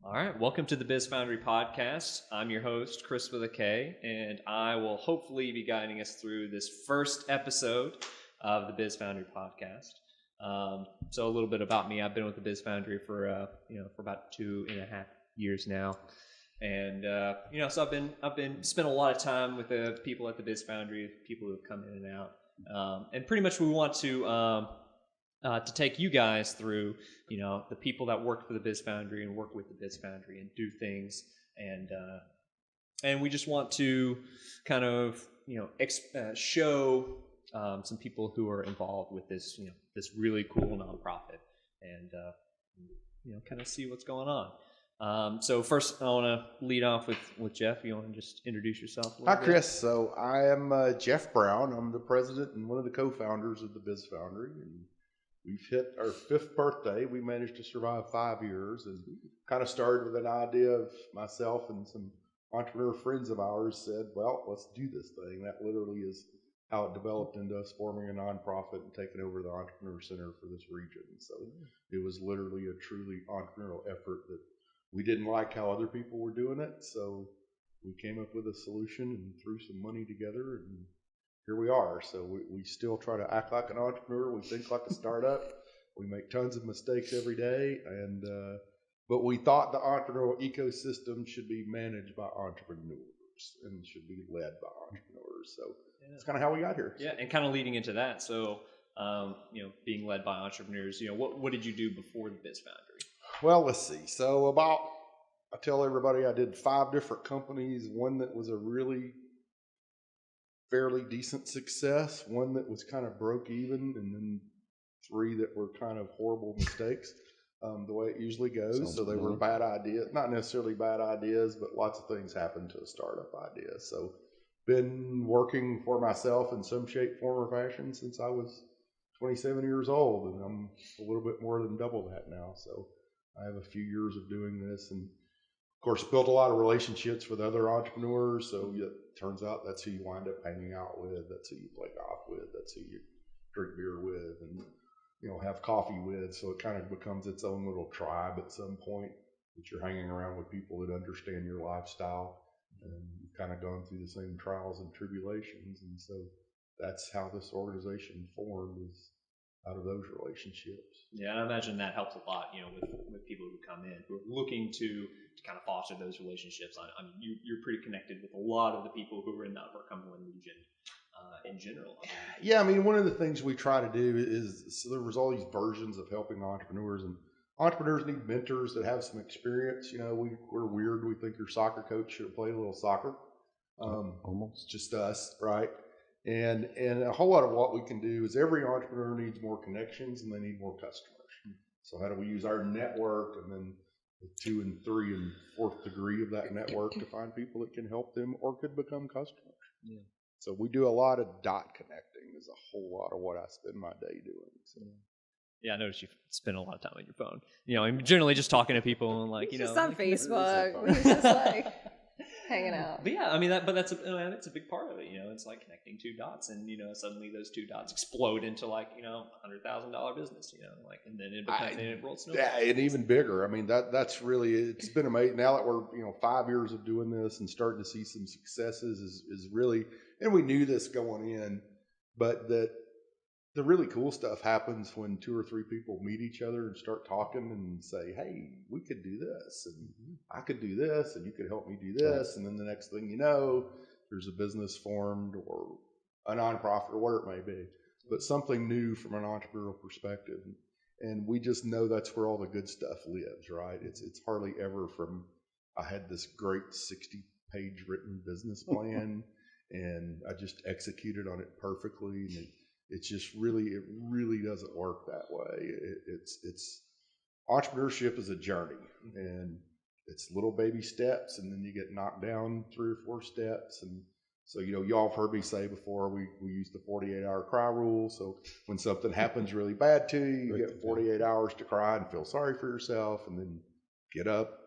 All right, welcome to the Biz Foundry Podcast. I'm your host, Kris with a K, and I will hopefully be guiding us through this first episode of the Biz Foundry Podcast. So a little bit about me. I've been with the Biz Foundry for about 2.5 years now, and so I've been spent a lot of time with the people at the Biz Foundry, people who have come in and out, and pretty much we want to take you guys through, the people that work for the Biz Foundry and work with the Biz Foundry and do things, and we just want to kind of, show some people who are involved with this, this really cool nonprofit, and kind of see what's going on. So first, I want to lead off with Jeff. You want to just introduce yourself a little bit? Hi, Kris. So I am Jeff Brown. I'm the president and one of the co-founders of the Biz Foundry, and we've hit our 5th birthday. We managed to survive 5 years, and kind of started with an idea of myself and some entrepreneur friends of ours said, well, let's do this thing. That literally is how it developed into us forming a nonprofit and taking over the Entrepreneur Center for this region. So it was literally a truly entrepreneurial effort that we didn't like how other people were doing it. So we came up with a solution and threw some money together, and here we are. So we still try to act like an entrepreneur. We think like a startup. We make tons of mistakes every day, but we thought the entrepreneurial ecosystem should be managed by entrepreneurs and should be led by entrepreneurs. So that's kind of how we got here. Yeah, and kind of leading into that. So, being led by entrepreneurs. What did you do before the Biz Foundry? Well, let's see. So I tell everybody I did 5 different companies. One that was a really fairly decent success, one that was kind of broke even, and then 3 that were kind of horrible mistakes, the way it usually goes. So they were bad ideas, not necessarily bad ideas, but lots of things happen to a startup idea. So been working for myself in some shape, form, or fashion since I was 27 years old, and I'm a little bit more than double that now. So I have a few years of doing this, and of course, built a lot of relationships with other entrepreneurs. So it turns out that's who you wind up hanging out with. That's who you play golf with. That's who you drink beer with and, have coffee with. So it kind of becomes its own little tribe at some point that you're hanging around with people that understand your lifestyle. And you've kind of gone through the same trials and tribulations. And so that's how this organization formed, is out of those relationships. Yeah, and I imagine that helps a lot, with people who come in, who are looking to kind of foster those relationships. I mean, you're pretty connected with a lot of the people who are in the Upper Cumberland region in general. Yeah, I mean, one of the things we try to do is, so there was all these versions of helping entrepreneurs, and entrepreneurs need mentors that have some experience. We're weird. We think your soccer coach should have played a little soccer. Almost. Just us, right? And a whole lot of what we can do is every entrepreneur needs more connections and they need more customers. So how do we use our network and then the 2 and 3 and 4th degree of that network to find people that can help them or could become customers? Yeah. So we do a lot of dot connecting. Is a whole lot of what I spend my day doing. So. Yeah, I noticed you spend a lot of time on your phone. I'm generally just talking to people and just on Facebook. We're just like hanging out. But yeah, I mean that's a big part of it. It's like connecting 2 dots, and suddenly those 2 dots explode into like $100,000 business. And then it rolls snowball. Yeah, and even bigger. I mean that's really, it's been amazing. Now that we're 5 years of doing this and starting to see some successes is really, and we knew this going in, but that the really cool stuff happens when 2 or 3 people meet each other and start talking and say, hey, we could do this, and I could do this, and you could help me do this. And then the next thing you know, there's a business formed or a nonprofit or whatever it may be, but something new from an entrepreneurial perspective. And we just know that's where all the good stuff lives, right? It's hardly ever from, I had this great 60-page written business plan and I just executed on it perfectly. And it really doesn't work that way. It's entrepreneurship is a journey, and it's little baby steps, and then you get knocked down 3 or 4 steps. And so, y'all have heard me say before, we use the 48-hour cry rule. So when something happens really bad to you, you get 48 hours to cry and feel sorry for yourself, and then get up,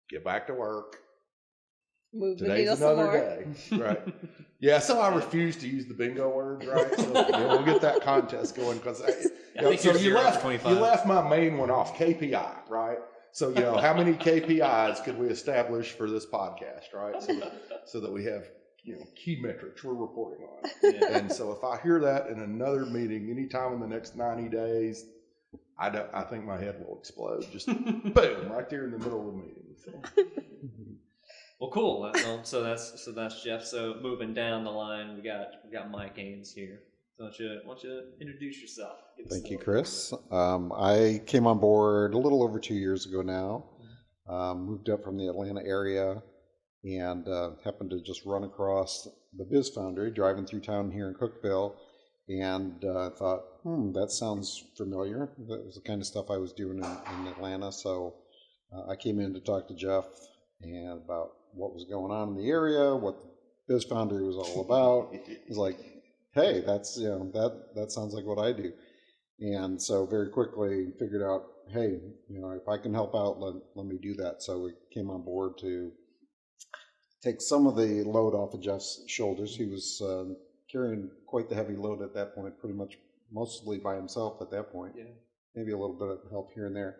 get back to work. Move Today's another day, right? Yeah, so I refuse to use the bingo words, right? So we'll get that contest going, because you left my main one off, KPI, right? So, how many KPIs could we establish for this podcast, right? So that we have, key metrics we're reporting on. Yeah. And so if I hear that in another meeting, anytime in the next 90 days, I think my head will explode. Just boom, right there in the middle of the meeting. So. Well, cool. Well, so that's Jeff. So moving down the line, we got Mike Ains here. So why don't you introduce yourself? Thank you, Kris. I came on board a little over 2 years ago now. Moved up from the Atlanta area and happened to just run across the Biz Foundry driving through town here in Cookeville, and thought, that sounds familiar. That was the kind of stuff I was doing in Atlanta. So I came in to talk to Jeff and about what was going on in the area, what the Biz Foundry was all about. It was like, hey, that's that sounds like what I do. And so very quickly figured out, hey, if I can help out, let me do that. So we came on board to take some of the load off of Jeff's shoulders. He was carrying quite the heavy load at that point, pretty much mostly by himself at that point. Yeah. Maybe a little bit of help here and there.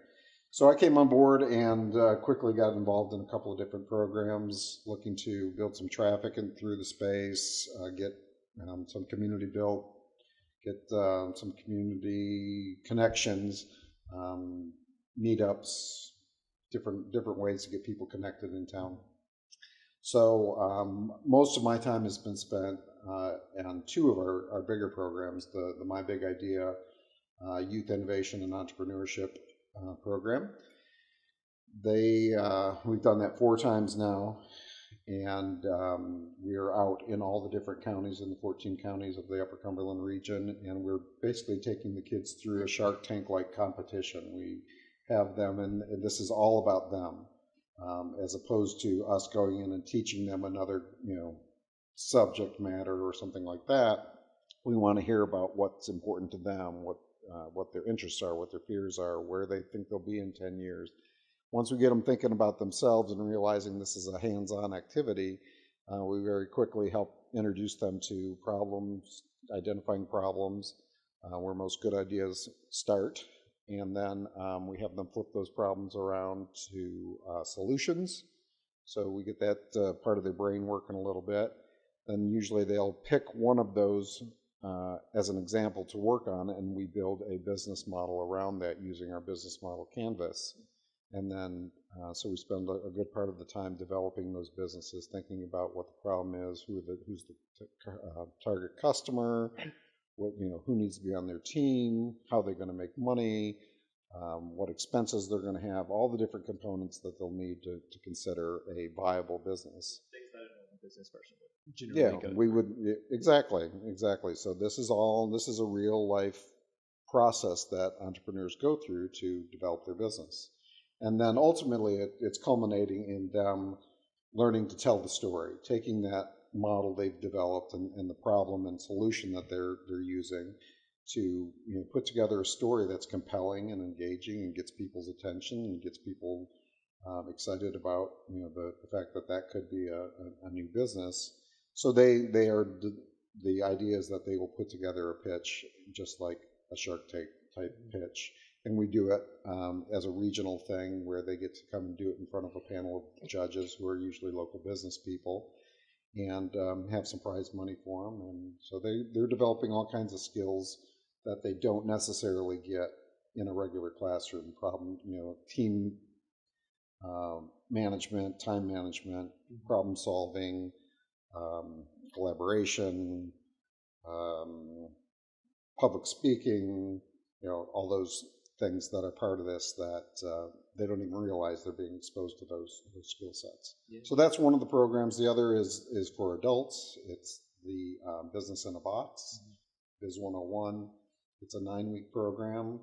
So I came on board and quickly got involved in a couple of different programs, looking to build some traffic through the space, get some community built, get some community connections, meetups, different ways to get people connected in town. So most of my time has been spent on two of our bigger programs, the My Big Idea Youth Innovation and Entrepreneurship program. We've done that 4 times now, and we are out in all the different counties in the 14 counties of the Upper Cumberland region, and we're basically taking the kids through a Shark Tank-like competition. We have them, and this is all about them, as opposed to us going in and teaching them another, subject matter or something like that. We want to hear about what's important to them, what their interests are, what their fears are, where they think they'll be in 10 years. Once we get them thinking about themselves and realizing this is a hands-on activity, we very quickly help introduce them to problems, identifying problems, where most good ideas start, and then we have them flip those problems around to solutions. So we get that part of their brain working a little bit. Then usually they'll pick one of those as an example to work on, and we build a business model around that using our business model canvas. And then, so we spend a good part of the time developing those businesses, thinking about what the problem is, who's the target customer, who needs to be on their team, how they're going to make money, what expenses they're going to have, all the different components that they'll need to consider a viable business. Things that a business person would generally go we would exactly. So this is a real life process that entrepreneurs go through to develop their business. And then ultimately it's culminating in them learning to tell the story, taking that model they've developed and the problem and solution that they're using to put together a story that's compelling and engaging and gets people's attention and gets people excited about the fact that could be a new business. So they are the idea is that they will put together a pitch just like a Shark Tank type pitch. And we do it as a regional thing where they get to come and do it in front of a panel of judges who are usually local business people and have some prize money for them. And so they're developing all kinds of skills that they don't necessarily get in a regular classroom team management, time management, problem solving, collaboration, public speaking, all those things that are part of this that they don't even realize they're being exposed to those skill sets. Yeah. So that's one of the programs. The other is for adults. It's the Business in a Box, Biz 101. It's a 9-week program.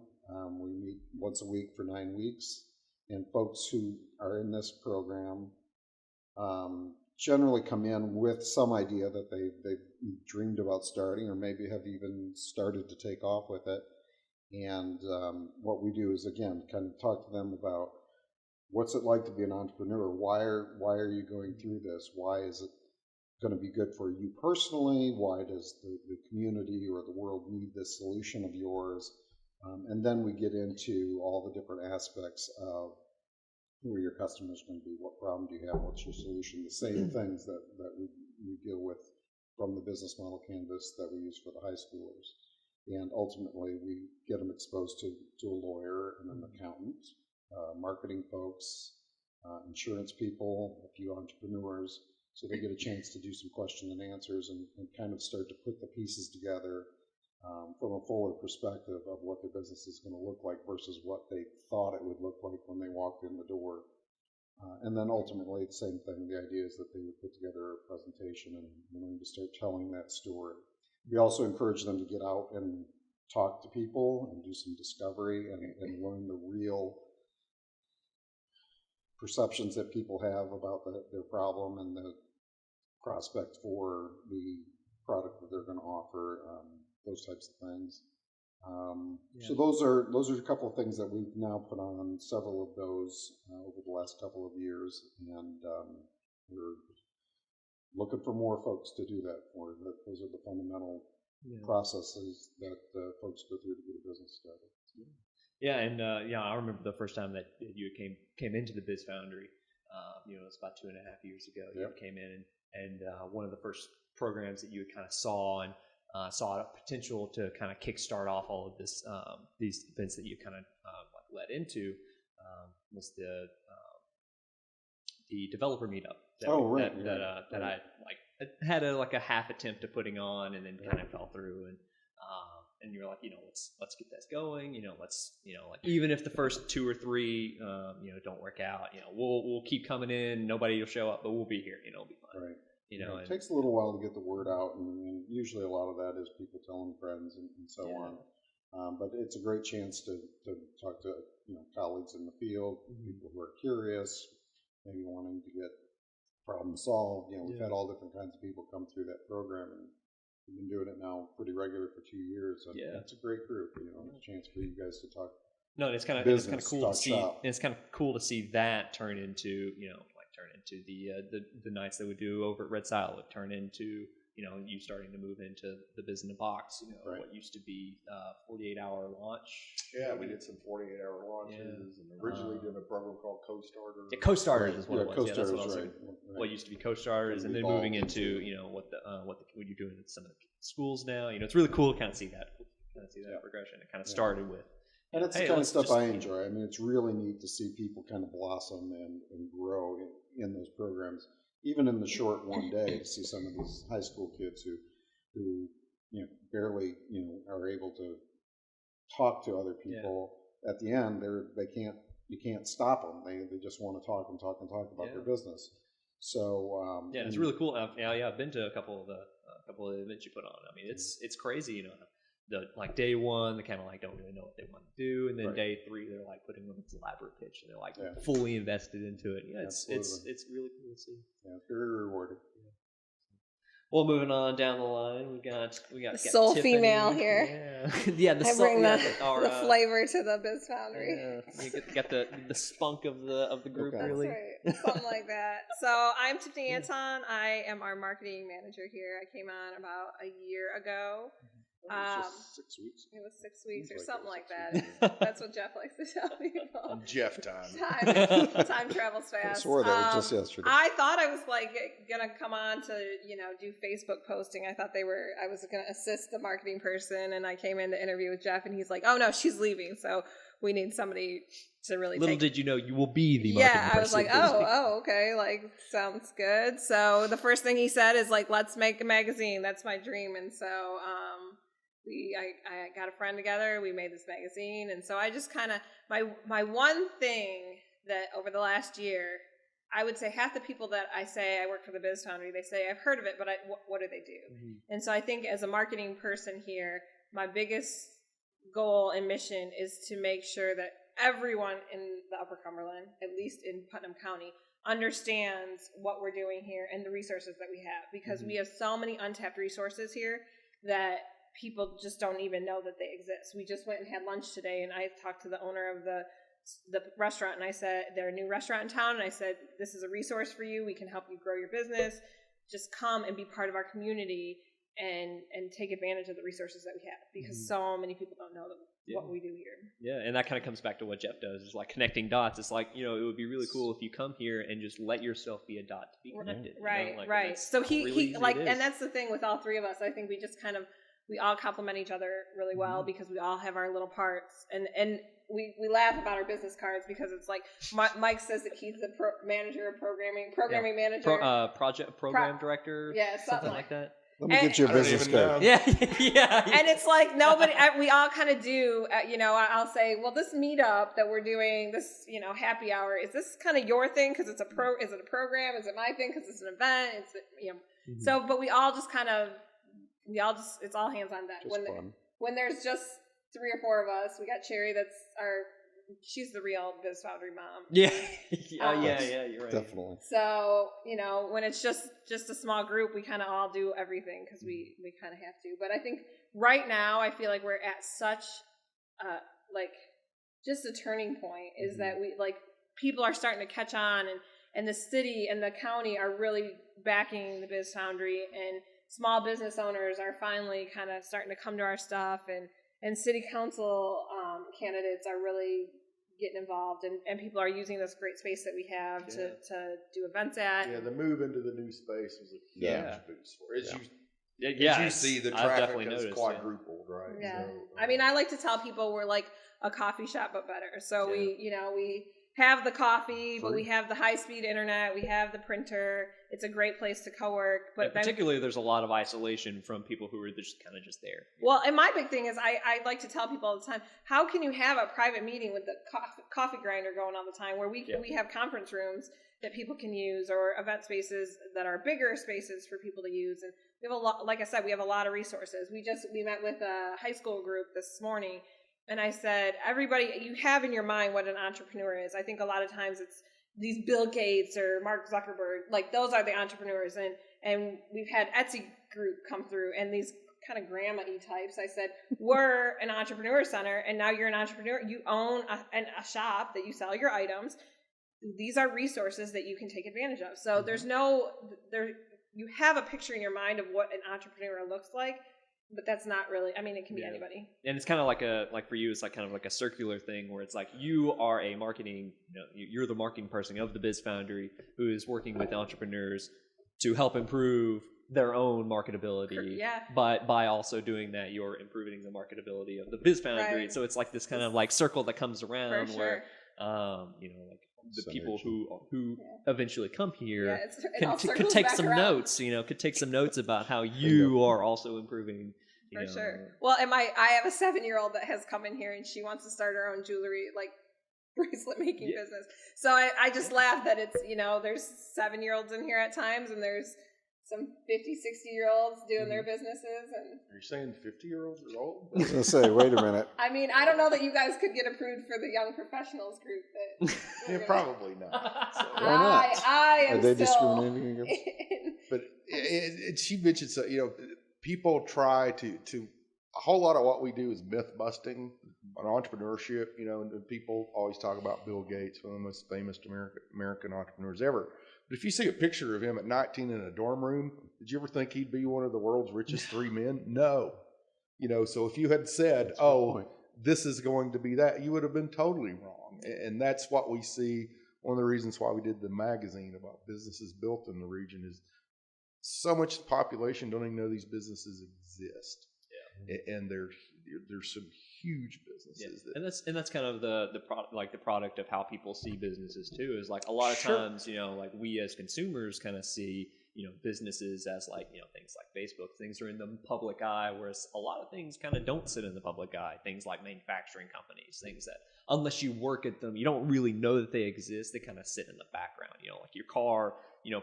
We meet once a week for 9 weeks. And folks who are in this program generally come in with some idea that they've dreamed about starting or maybe have even started to take off with it. And what we do is, again, kind of talk to them about what's it like to be an entrepreneur? Why are you going through this? Why is it going to be good for you personally? Why does the community or the world need this solution of yours? And then we get into all the different aspects of who are your customers going to be? What problem do you have? What's your solution? The same things that we deal with from the business model canvas that we use for the high schoolers. And ultimately, we get them exposed to a lawyer and an accountant, marketing folks, insurance people, a few entrepreneurs, so they get a chance to do some question and answers and kind of start to put the pieces together from a fuller perspective of what their business is going to look like versus what they thought it would look like when they walked in the door. And then ultimately, the same thing. The idea is that they would put together a presentation and learn to start telling that story. We also encourage them to get out and talk to people and do some discovery and learn the real perceptions that people have about their problem and the prospect for the product that they're going to offer, those types of things. So those are a couple of things that we've now put on several of those over the last couple of years, and we're looking for more folks to do that for. Those are the fundamental processes that folks go through to get a business started. Yeah, and I remember the first time that you came into the Biz Foundry. It was about 2.5 years ago. You came in, and one of the first programs that you kind of saw and saw a potential to kind of kickstart off all of this, these events that you kind of led into, was the developer meetup. That I had a half attempt at putting on, and then kind of fell through, and you're like, let's get this going, let's, even if the first 2 or 3, don't work out, we'll keep coming in, nobody will show up, but we'll be here, it'll be fun. Right. It takes a little while to get the word out, and usually a lot of that is people telling friends and so on. But it's a great chance to talk to colleagues in the field, people who are curious, maybe wanting to get problem solved. We've had all different kinds of people come through that program, and we've been doing it now pretty regular for 2 years. And it's a great group. It's a chance for you guys to talk. No, it's kind of cool to see. It's kind of cool to see that turn into the nights that we do over at Red Silo. It turn into you starting to move into the Biz in a Box. What used to be 48-hour launch. Yeah, we did some 48-hour launches, and originally did a program called Co-Starters. Yeah, Co-Starters is what it was. Co-Starters, that's what I was What used to be Co-Starters, and then moving into what you're doing at some of the schools now. It's really cool to kind of see that progression. It kind of started with. And it's the kind of stuff I enjoy. I mean, it's really neat to see people kind of blossom and grow in those programs, even in the short one day, to see some of these high school kids who barely are able to talk to other people. At the end, you can't stop them. They just want to talk about their business. So it's really cool. I've been to a couple of the events you put on. I mean, it's crazy. Day one, they kind of don't really know what they want to do, and then day 3, they're putting them this elaborate pitch, and they're fully invested into it. It's really cool to see. Yeah, very rewarding. Well, moving on down the line, we got the soul Tiffany. Female here. The soul. Bring the flavor to the Biz Foundry. You got the spunk of the group, really. That's right, something like that. So I'm Tiffany Anton. I am our marketing manager here. I came on about a year ago. It was just 6 weeks. It was 6 weeks or something like that. That's what Jeff likes to tell people. Jeff time. Time travels fast. I swore that was just yesterday. I thought I was gonna come on to do Facebook posting. I thought I was gonna assist the marketing person, and I came in to interview with Jeff, and he's like, "Oh no, she's leaving, so we need somebody to really." Little did you know you will be the marketing person. I was like, oh, okay, sounds good. So the first thing he said is let's make a magazine. That's my dream, and so I got a friend together. We made this magazine, and so I just kind of my one thing that over the last year, I would say half the people that I say I work for the Biz Foundry, they say I've heard of it, but what do they do? Mm-hmm. And so I think as a marketing person here, my biggest goal and mission is to make sure that everyone in the Upper Cumberland, at least in Putnam County, understands what we're doing here and the resources that we have, because we have so many untapped resources here that people just don't even know that they exist. We just went and had lunch today, and I talked to the owner of the restaurant, and I said, they're a new restaurant in town, and I said, this is a resource for you. We can help you grow your business. Just come and be part of our community. and take advantage of the resources that we have, because so many people don't know what we do here. Yeah, and that kind of comes back to what Jeff does, is like connecting dots. It's like, it would be really cool if you come here and just let yourself be a dot to be connected. Right, Like, right. So really he like, and that's the thing with all three of us. I think we just we all complement each other really well, because we all have our little parts, and we laugh about our business cards, because it's like Mike says that he's the manager of programming manager, program director, something like that. Let me get you a business card. Yeah. And it's like nobody, we all kind of do, I'll say, well, this meetup that we're doing, this, happy hour, is this kind of your thing? Cause it's is it a program? Is it my thing? Cause it's an event. So, but we all just it's all hands on deck. When there's just 3 or 4 of us, we got Cherry, she's the real Biz Foundry mom. Yeah. You're right. Definitely. So, when it's just a small group, we kind of all do everything, because we kind of have to. But I think right now, I feel like we're at such, just a turning point, is that people are starting to catch on, and the city and the county are really backing the Biz Foundry, and small business owners are finally kind of starting to come to our stuff, and city council candidates are really getting involved, and people are using this great space that we have to do events at. Yeah, the move into the new space was a huge boost for it. As you see, the traffic has quadrupled, right? Yeah. So, I like to tell people we're like a coffee shop, but better. So we have the coffee, but we have the high-speed internet, we have the printer. It's a great place to co-work. But particularly, there's a lot of isolation from people who are just kind of just there. Well, and my big thing is I like to tell people all the time, how can you have a private meeting with the coffee grinder going all the time, where we have conference rooms that people can use, or event spaces that are bigger spaces for people to use. And we have a lot, like I said, we have a lot of resources. We met with a high school group this morning, and I said, everybody, you have in your mind what an entrepreneur is. I think a lot of times it's these Bill Gates or Mark Zuckerberg, like those are the entrepreneurs. And we've had Etsy group come through, and these kind of grandma-y types. I said, we're an entrepreneur center, and now you're an entrepreneur. You own a shop that you sell your items. These are resources that you can take advantage of. So you have a picture in your mind of what an entrepreneur looks like, but that's not really, it can be anybody. And it's kind of like for you, it's like kind of like a circular thing, where it's like you are a marketing, you're the marketing person of the Biz Foundry, who is working with entrepreneurs to help improve their own marketability. Yeah. But by also doing that, you're improving the marketability of the Biz Foundry. Right. So it's like this kind of like circle that comes around, where, like the people who eventually come here could take some notes, could take some notes about how you are also improving. For sure. Well, I have a 7-year-old that has come in here, and she wants to start her own jewelry, bracelet making business. So I just laugh that it's, there's 7-year-olds in here at times, and there's some 50, 60-year-olds doing their businesses. And are you saying 50-year-olds are old? I was going to say, wait a minute. I don't know that you guys could get approved for the young professionals group. Yeah, probably not. So. Why not? I am Are they still discriminating against? But she mentioned, people try to a whole lot of what we do is myth busting on entrepreneurship, and people always talk about Bill Gates, one of the most famous American entrepreneurs ever. But if you see a picture of him at 19 in a dorm room, did you ever think he'd be one of the world's richest 3 men? No. So if you had said, this is going to be that, you would have been totally wrong. And that's what we see. One of the reasons why we did the magazine about businesses built in the region is so much population don't even know these businesses exist. Yeah. And there's some huge businesses. Yeah. And that's kind of the product of how people see businesses too, is like a lot of times, like we as consumers kind of see, businesses as things like Facebook, things are in the public eye, whereas a lot of things kind of don't sit in the public eye. Things like manufacturing companies, things that unless you work at them, you don't really know that they exist. They kind of sit in the background, like your car,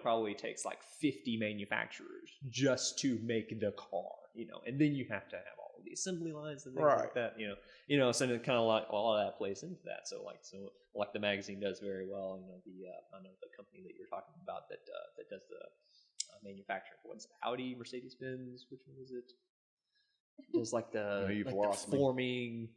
probably takes like 50 manufacturers just to make the car, and then you have to have all of the assembly lines and things like that, so it kind of like a lot of that plays into that. So the magazine does very well. I know the company that you're talking about that does the manufacturing. What's Audi, Mercedes-Benz? Which one is it? Does like the forming.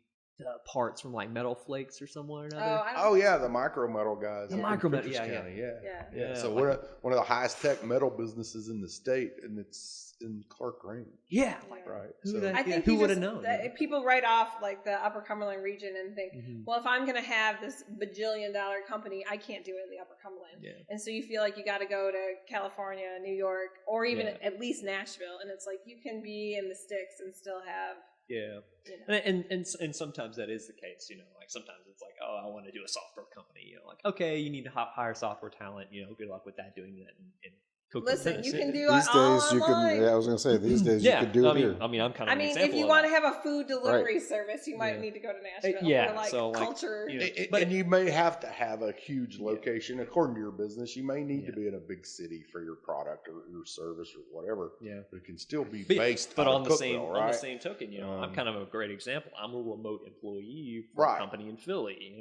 parts from like Metal Flakes or somewhere or Oh, another. Oh yeah, the micro metal guys. The up in micro metal, Fitchburg yeah. County, Yeah. yeah. Yeah, So like- one of the highest tech metal businesses in the state, and it's in Clark Range, Yeah, right? Who So the- I think who you would've just- known, that- yeah. people write off like the Upper Cumberland region and think, Mhm. well, if I'm going to have this bajillion-dollar company, I can't do it in the Upper Cumberland. Yeah. And so you feel like you got to go to California, New York, or even Yeah. at least Nashville, and it's like you can be in the sticks and still have. Yeah, You know. and sometimes that is the case. Like sometimes it's like, oh, I want to do a software company. Like, okay, you need to hire software talent. Good luck with that, doing that in Cookville, Listen, you Tennessee. can do These it all days you online. can. Yeah, I was going to say these days Yeah, you can do it I mean, here. I'm kind of. I an mean, example if you of want that. to have a food delivery service, you might Yeah. need to go to Nashville. Yeah, for like so, like, culture. But- and you may have to have a huge location according to your business. You may need to Yeah. be in a big city for your product or your service or whatever. Yeah. But it can still be But- based. But out on of the same Cookville, on the right? same token, I'm kind of a great example. I'm a remote employee for Right. a company in Philly.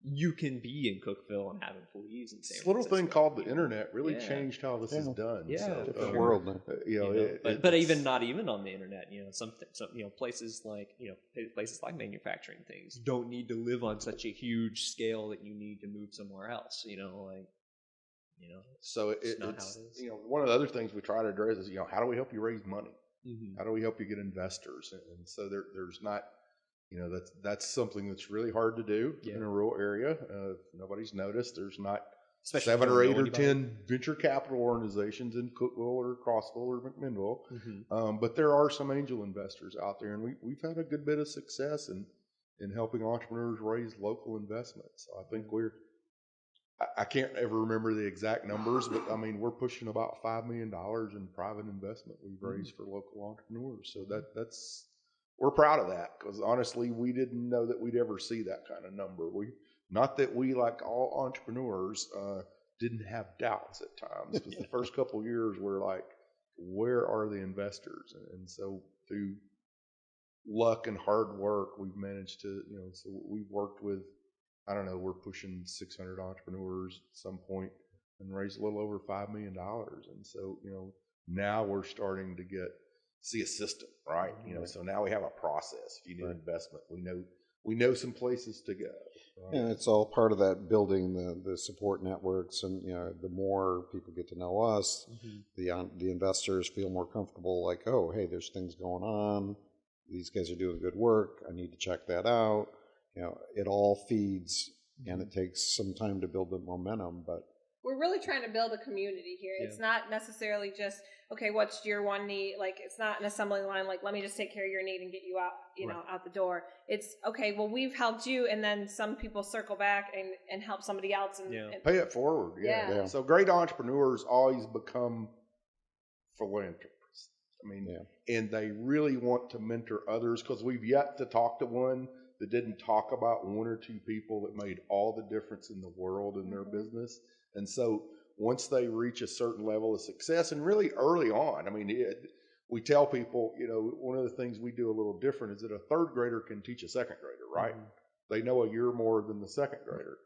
You can be in Cookville and have employees in San This little Francisco. thing called the internet really Yeah. changed how this is done. Yeah, So, for Different world now. But even not even on the internet, some places like places like manufacturing things don't need to live on such a huge scale that you need to move somewhere else. So It's not it's how it is. one of the other things we try to address is how do we help you raise money? Mhm. How do we help you get investors? And so there's not, that's something that's really hard to do in a rural area. If nobody's noticed, there's not Especially 7 if you or don't 8 know or anybody. 10 venture capital organizations in Cookville or Crossville or McMinnville. Mhm. But there are some angel investors out there, and we've had a good bit of success in helping entrepreneurs raise local investments. So I think I can't ever remember the exact numbers, but I mean, we're pushing about $5 million in private investment we've raised for local entrepreneurs. So we're proud of that, because honestly, we didn't know that we'd ever see that kind of number. Not that we, like all entrepreneurs, didn't have doubts at times, because the first couple of years we're like, where are the investors? And so through luck and hard work, we've managed to, so we've worked with, I don't know, we're pushing 600 entrepreneurs at some point and raised a little over $5 million. And so, now we're starting to see a system, right? So now we have a process. If you need investment, we know some places to go. Right? And it's all part of that building the support networks, and the more people get to know us, the investors feel more comfortable. Like, oh, hey, there's things going on. These guys are doing good work. I need to check that out. It all feeds, and it takes some time to build the momentum, but We're really trying to build a community here. Yeah. It's not necessarily just, okay, what's your one need? Like, it's not an assembly line, like, let me just take care of your need and get you out, out the door. It's, okay, well, we've helped you, and then some people circle back and help somebody else. And Pay it forward. Yeah. So great entrepreneurs always become philanthropists. I mean, and they really want to mentor others, because we've yet to talk to one that didn't talk about 1 or 2 people that made all the difference in the world in their business. And so once they reach a certain level of success, and really early on, I mean, we tell people, one of the things we do a little different is that a 3rd grader can teach a 2nd grader, right? They know a year more than the 2nd grader.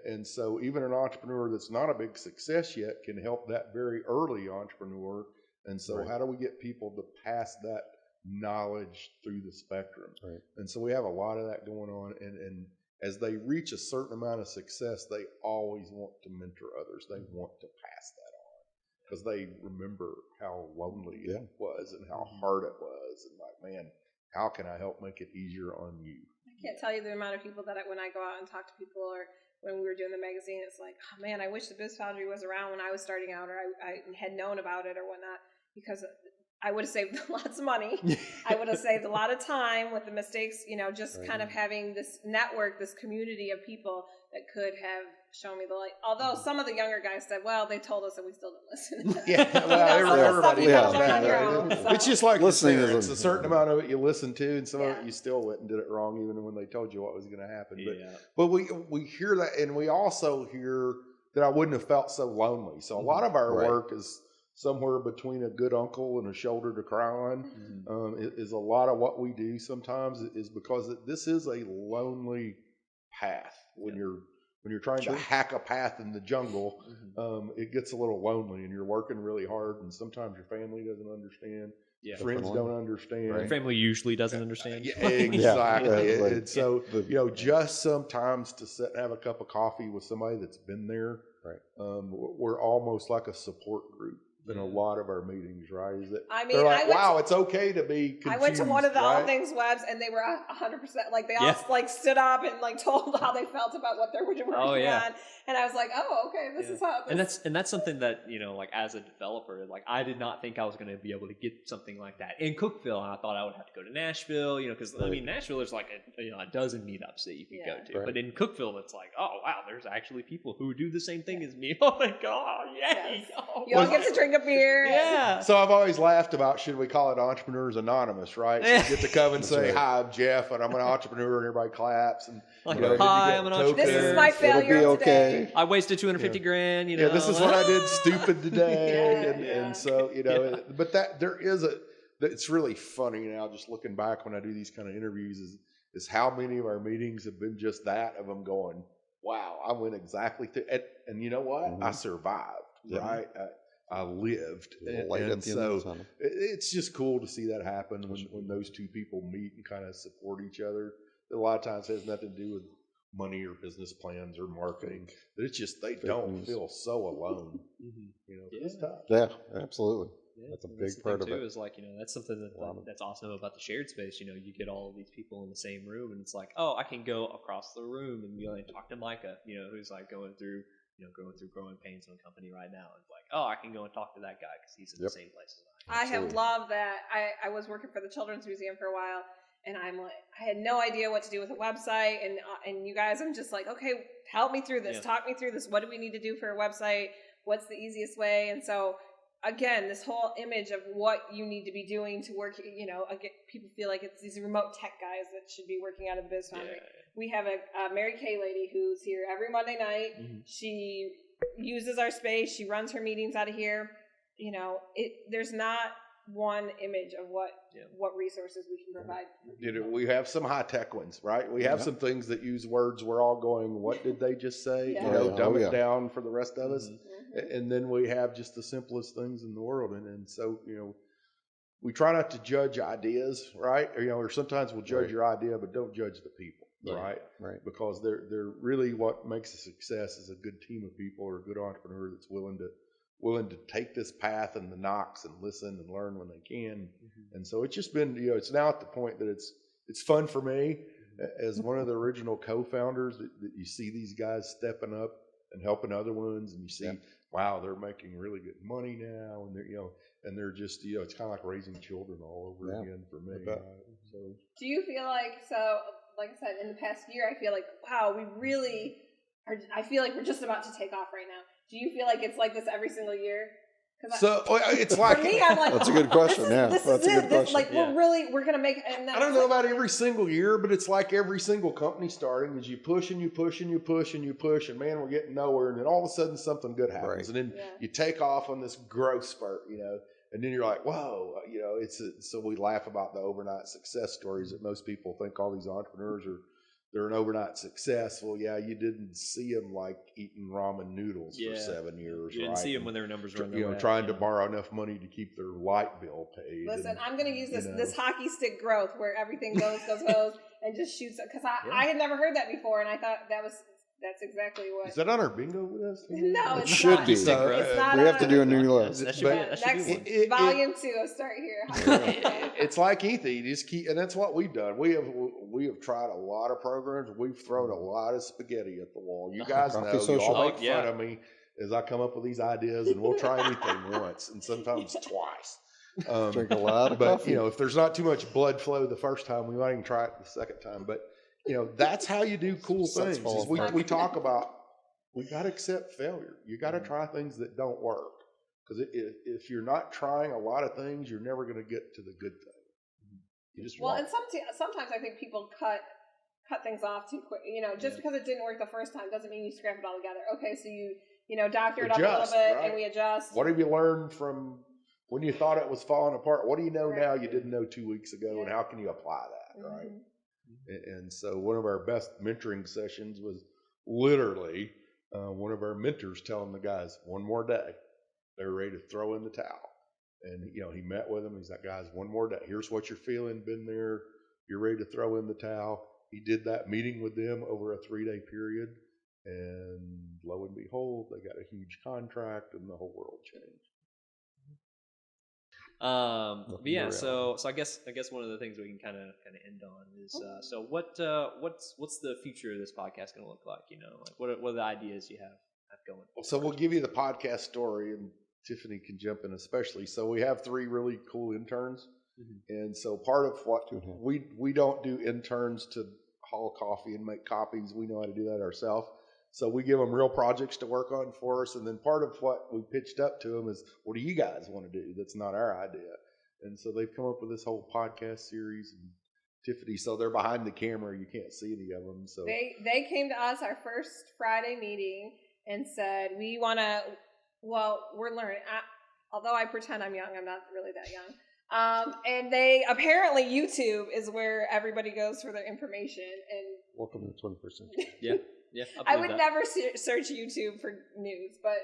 And so even an entrepreneur that's not a big success yet can help that very early entrepreneur. And so how do we get people to pass that knowledge through the spectrum? Right. And so we have a lot of that going on. And as they reach a certain amount of success, they always want to mentor others. They want to pass that on, because they remember how lonely it was and how hard it was. And like, man, how can I help make it easier on you? I can't tell you the amount of people that when I go out and talk to people, or when we were doing the magazine, it's like, oh man, I wish the Biz Foundry was around when I was starting out, or I had known about it or whatnot, because I would have saved lots of money. I would have saved a lot of time with the mistakes, just kind of having this network, this community of people that could have shown me the light. Although some of the younger guys said, well, they told us and we still didn't listen. Everybody does does that. It's just like Listening listening. is It's a certain amount of it you listen to, and some of Yeah. it you still went and did it wrong, even when they told you what was going to happen. Yeah. But we hear that, and we also hear that I wouldn't have felt so lonely. So a lot of our work is somewhere between a good uncle and a shoulder to cry on. Is a lot of what we do sometimes is because this is a lonely path when when you're trying to hack a path in the jungle, it gets a little lonely, and you're working really hard, and sometimes your family doesn't understand. Yeah. Friends don't understand. Your family usually doesn't understand. Yeah, exactly. Yeah, And so, just sometimes to sit and have a cup of coffee with somebody that's been there, we're almost like a support group in a lot of our meetings, right? Is that I mean, they're like, wow, it's okay to be confused. I went to one of the All Things webs, and they were 100%, like, they all, like, stood up and, like, told how they felt about what they were working on. And I was like, oh, okay, this is how this... And that's something that, you know, like, as a developer, like, I did not think I was going to be able to get something like that in Cookeville. And I thought I would have to go to Nashville, you know, because, I mean, Nashville, there's, like, a dozen meetups that you can go to. But in Cookeville, it's like, oh, wow, there's actually people who do the same thing as me. Oh, my God, yay! Yes. You all get to drink a beer. Yeah. So I've always laughed about, should we call it Entrepreneurs Anonymous, right? So you get to come and say, hi, I'm Jeff, and I'm an entrepreneur, and everybody claps. And, like, hi, I'm an entrepreneur. This is my failure today. I wasted $250,000, you know. Yeah, this is what I did stupid today. And so, you know, but there is it's really funny now, just looking back when I do these kind of interviews, is how many of our meetings have been just that, of them going, wow, I went exactly to, and you know what? I survived, right? I lived. And so it's just cool to see that happen when those two people meet and kind of support each other. A lot of times it has nothing to do with money or business plans or marketing. It's just they don't feel so alone. You know, it's tough. Yeah, absolutely. Yeah, that's a big part of it. Is like, you know, that's something that's awesome about the shared space. You know, you get all of these people in the same room, and it's like, oh, I can go across the room and go and talk to Micah, you know, who's like going through growing pains in a company right now. And like, oh, I can go and talk to that guy because he's in the same place as I am. I have loved that. I was working for the Children's Museum for a while, and I'm like, I had no idea what to do with a website, and you guys, I'm just like, okay, help me through this, talk me through this. What do we need to do for a website? What's the easiest way? And so, again, this whole image of what you need to be doing to work, you know, people feel like it's these remote tech guys that should be working out of the Biz Foundry. We have a Mary Kay lady who's here every Monday night. She uses our space. She runs her meetings out of here. You know, there's not one image of what resources we can provide. You know, we have some high tech ones, right? We have some things that use words we're all going, what did they just say? You know, dumb it down for the rest of us. And then we have just the simplest things in the world. And so, you know, we try not to judge ideas, right? Or, you know, or sometimes we'll judge your idea, but don't judge the people, right? Because they're really what makes a success is a good team of people or a good entrepreneur that's willing to take this path and the knocks and listen and learn when they can. And so it's just been, you know, it's now at the point that it's fun for me as one of the original co-founders that you see these guys stepping up and helping other ones, and you see, wow, they're making really good money now, and they're, you know, and they're just, you know, it's kind of like raising children all over again for me. So, do you feel like, so, like I said, in the past year, I feel like, wow, we really are. I feel like we're just about to take off right now. Do you feel like it's like this every single year? It's like, for me, I'm like, that's a good question. This is it. Like, we're gonna make. And I don't know about every single year, but it's like every single company starting is you push and you push and you push and you push, and man, we're getting nowhere. And then all of a sudden, something good happens, and then you take off on this growth spurt, you know. And then you're like, whoa, you know. So we laugh about the overnight success stories that most people think all these entrepreneurs they're an overnight success. Well, yeah, you didn't see them like eating ramen noodles for 7 years. You didn't see them when their numbers were, you know, trying to borrow enough money to keep their light bill paid. Listen, I'm going to use this hockey stick growth where everything goes, and just shoots. Because I had never heard that before, and I thought that's exactly what. Is that on our bingo list? No, it should not. be. It's not. We have to do a new list. Next volume 2, I'll start here. It's like anything. You just keep, and that's what we've done. We have tried a lot of programs. We've thrown a lot of spaghetti at the wall. You guys know. You all make fun of me as I come up with these ideas, and we'll try anything once, and sometimes twice. Drink a lot of but coffee. You know, if there's not too much blood flow the first time, we might even try it the second time. But you know, that's how you do cool things. We talk about, we got to accept failure. You got to try things that don't work. Because if you're not trying a lot of things, you're never going to get to the good thing. You just won't. And sometimes I think people cut things off too quick. You know, just because it didn't work the first time doesn't mean you scrap it all together. Okay, so you know, doctor it up a little bit, and we adjust. What have you learned from when you thought it was falling apart? What do you know now you didn't know 2 weeks ago, and how can you apply that, right? And so one of our best mentoring sessions was literally one of our mentors telling the guys, one more day, they're ready to throw in the towel. And, he met with them. He's like, guys, one more day. Here's what you're feeling. Been there. You're ready to throw in the towel. He did that meeting with them over a 3-day period. And lo and behold, they got a huge contract and the whole world changed. But yeah, so I guess one of the things we can kind of end on is so what's the future of this podcast going to look like? Like what are the ideas you have going? So we'll give you the podcast story, and Tiffany can jump in especially. So we have 3 really cool interns, and so part of what we don't do interns to haul coffee and make copies. We know how to do that ourselves. So we give them real projects to work on for us. And then part of what we pitched up to them is, what do you guys want to do? That's not our idea. And so they've come up with this whole podcast series. And Tiffany, so they're behind the camera. You can't see any of them. So they came to us our first Friday meeting and said, we want to, we're learning. Although I pretend I'm young, I'm not really that young. And they apparently YouTube is where everybody goes for their information. And welcome to the 21st century. Yeah. Yeah, I would never search YouTube for news, but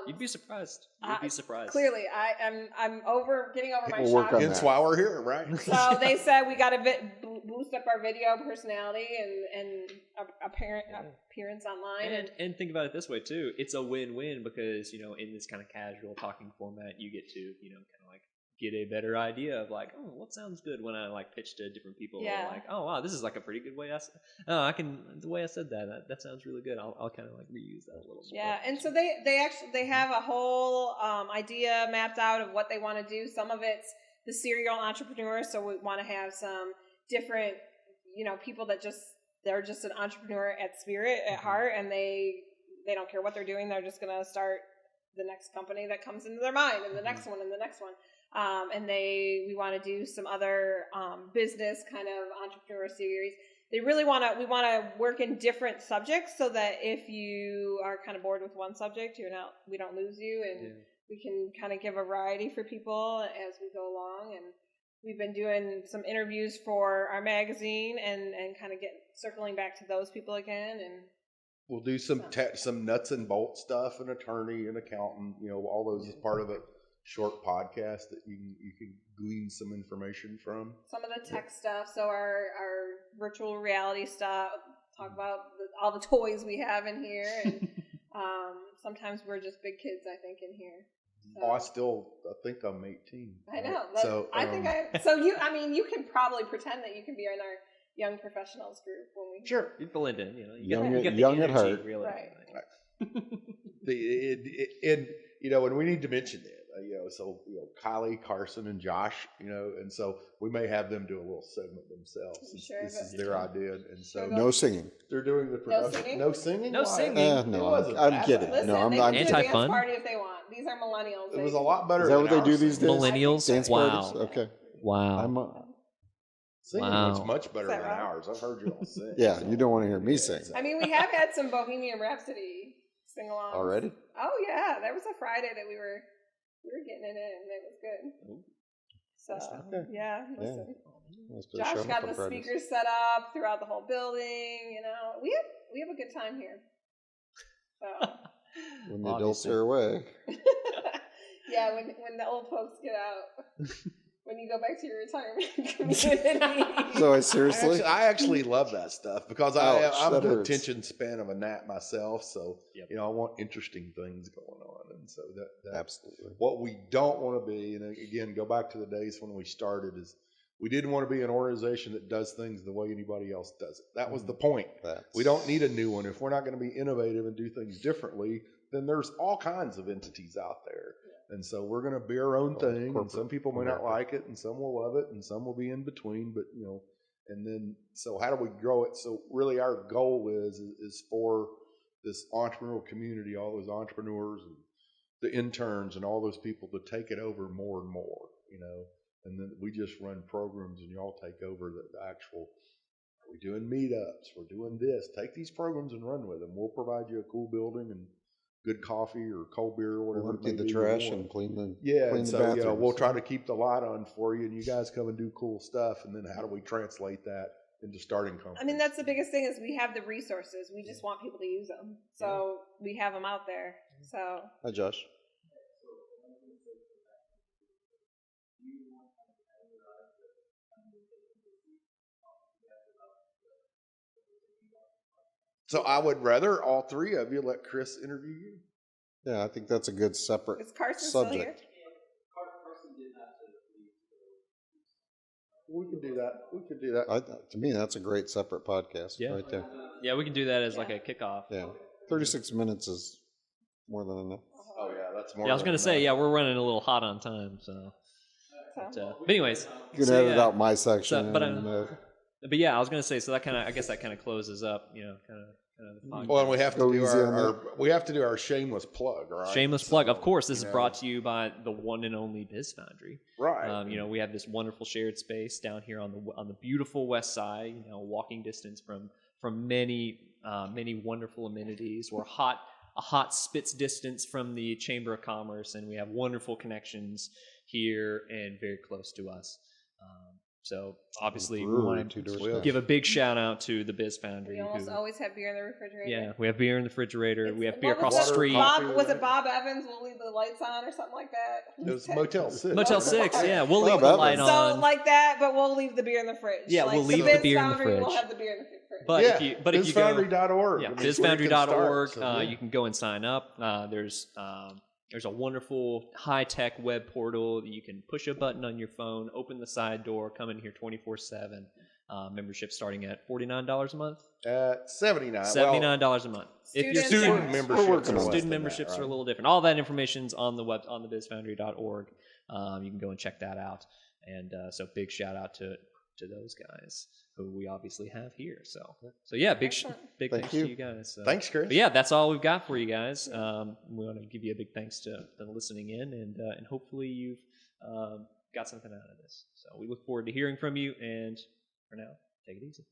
you'd be surprised. You'd be surprised. Clearly, I'm getting over my shock. That's why we're here, right? So they said we got to boost up our video personality and appearance online. And think about it this way too: it's a win-win because in this kind of casual talking format, you get to kind of like get a better idea of like, oh, what sounds good when I like pitch to different people. Yeah. Like, oh wow, this is like a pretty good way the way I said that sounds really good. I'll kind of like reuse that a little more. Yeah, and so they have a whole idea mapped out of what they want to do. Some of it's the serial entrepreneur, so we want to have some different people that they're just an entrepreneur at spirit, at heart, and they don't care what they're doing. They're just gonna start the next company that comes into their mind, and the next one, and the next one. And we want to do some other business kind of entrepreneur series. We want to work in different subjects so that if you are kind of bored with one subject, we don't lose you, and we can kind of give a variety for people as we go along. And we've been doing some interviews for our magazine and kind of circling back to those people again. And we'll do some nuts and bolts stuff, an attorney, an accountant, all those as part of a short podcast that you can glean some information from. Some of the tech stuff, so our virtual reality stuff, talk about all the toys we have in here, and sometimes we're just big kids, I think, in here. So. I think I'm 18. I know. You can probably pretend that you can be in our young professionals group when we. Sure, you blend in. Young at heart, really. Right. And we need to mention it. Kylie, Carson, and Josh, and so we may have them do a little segment themselves. This is their idea, and so no singing. They're doing the production. No singing. No singing. No, I'm kidding. Listen, I'm anti-fun. Party if they want. These are millennials. It was a lot better. Is that what they do these days? Millennials. Dance Wow. parties? Okay. Wow. Singing was much better than ours. I've heard you all sing. Yeah, you don't want to hear me sing. I mean, we have had some Bohemian Rhapsody sing-alongs. Already? Oh yeah, there was a Friday that we were getting it in, and it was good. Ooh. So yeah, listen. Yeah. Josh got the speakers set up throughout the whole building. We have a good time here. So when the adults are away. Yeah, when the old folks get out. When you go back to your retirement community. So I actually love that stuff because I'm the attention span of a gnat myself. So I want interesting things going on, and so that absolutely what we don't want to be. And again, go back to the days when we started. Is we didn't want to be an organization that does things the way anybody else does it. That was the point. We don't need a new one. If we're not going to be innovative and do things differently, then there's all kinds of entities out there. And so we're going to be our own thing, and some people may not like it, and some will love it, and some will be in between. But and then so how do we grow it? So really, our goal is for this entrepreneurial community, all those entrepreneurs and the interns and all those people to take it over more and more. And then we just run programs, and y'all take over the actual. We're doing meetups. We're doing this. Take these programs and run with them. We'll provide you a cool building and good coffee or cold beer or whatever. We'll empty the trash and clean the bathrooms. We'll try to keep the light on for you, and you guys come and do cool stuff. And then how do we translate that into starting companies. I mean, that's the biggest thing is we have the resources. We just want people to use them. So we have them out there. So. Hi, Josh. So I would rather all three of you let Kris interview you. Yeah, I think that's a good separate Is Carson subject. still here? We can do that. We can do that. To me, that's a great separate podcast right there. Yeah, we can do that as like a kickoff. Yeah, 36 minutes is more than enough. Oh yeah, that's more. Yeah, I was gonna say, we're running a little hot on time, so. But anyways, You can edit out my section. So, but yeah, I was gonna say, so that I guess that kind of closes up, kind of the podcast. Well, and we have to do our shameless plug, right? Shameless plug, of course. This is brought to you by the one and only Biz Foundry. Right. We have this wonderful shared space down here on the beautiful west side. Walking distance from many wonderful amenities. We're a hot spit's distance from the Chamber of Commerce, and we have wonderful connections here and very close to us. So obviously we want to give a big shout out to the Biz Foundry. We almost always have beer in the refrigerator. Yeah, we have beer in the refrigerator. We have beer across the street. Was it Bob Evans? We'll leave the lights on or something like that. It was Motel 6. Motel 6, yeah. We'll leave the light on. So like that, but we'll leave the beer in the fridge. Yeah, we'll leave the beer in the fridge. We'll have the beer in the fridge. But if you go, bizfoundry.org. Yeah, bizfoundry.org. You can go and sign up. There's a wonderful high-tech web portal that you can push a button on your phone, open the side door, come in here 24/7. Membership starting at $49 a month. $79. $79 a month. If your student memberships are a little different. All that information's on the web on the bizfoundry.org. You can go and check that out. And so big shout out to those guys who we obviously have here. So yeah, big thanks to you guys. Thanks, Kris. But yeah, that's all we've got for you guys. We want to give you a big thanks to listening in, and hopefully you've got something out of this. So we look forward to hearing from you. And for now, take it easy.